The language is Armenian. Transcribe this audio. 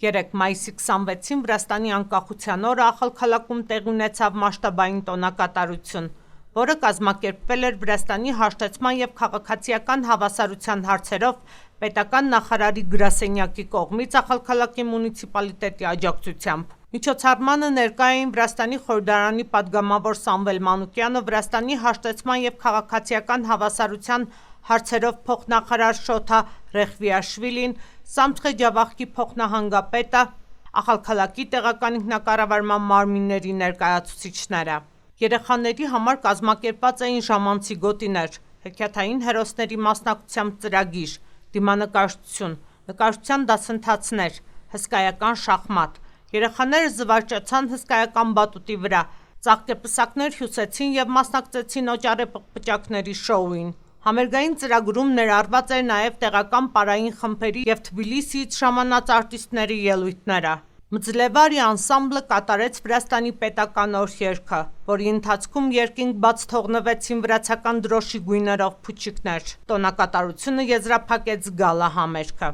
3 մայիսի 26-ին Վրաստանի անկախության օրը Ախալքալաքում տեղի ունեցավ մասշտաբային տոնակատարություն, որը կազմակերպվել էր Վրաստանի հաշտեցման և քաղաքացիական հավասարության հարցերով պետական նախարարի գրասենյակի կողմից Ախալքալաքի մունիցիպալիտետի աջակցությամբ։ Միջոցառմանը ներկա էին Վրաստանի խորհրդարանի պատգամավոր Սամվել Մանուկյանը, Վրաստանի հաշտեցման և քաղաքացիական հավասարության հարցերով փոխնախարար Շոթա Ռեխվիաշվիլին, Սամցխե-Ջավախքի փոխնահանգապետը, Ախալքալաքի տեղական ինքնակառավարման մարմինների ներկայացուցիչները։ Երեխաների համար կազմակերպված էին ժամանցի գոտիներ, հեքիաթային հերոսների մասնակցությամբ ծրագիր, դիմանկարչություն, նկարչության դասընթացներ, հսկայական շախմատ։ Երեխաները զվարճացան հսկայական բատուտի վրա, ծաղկեպսակներ հյուսեցին և մասնակցեցին օճառե պղպջակների շոուին։ Համերգային ծրագրում ներառված էր նաև տեղական պարային խմբերի և Թբիլիսիից ժամանած արտիստների ելույթները։ Մձլևարի անսամբլը կատարեց Վրաստանի պետական օրհներգը, որի ընթացքում երկինք բաց թողնվեցին վրացական դրոշի գույներով փուչիկներ։ Տոնակատարությունը եզրափակեց գալա համերգը։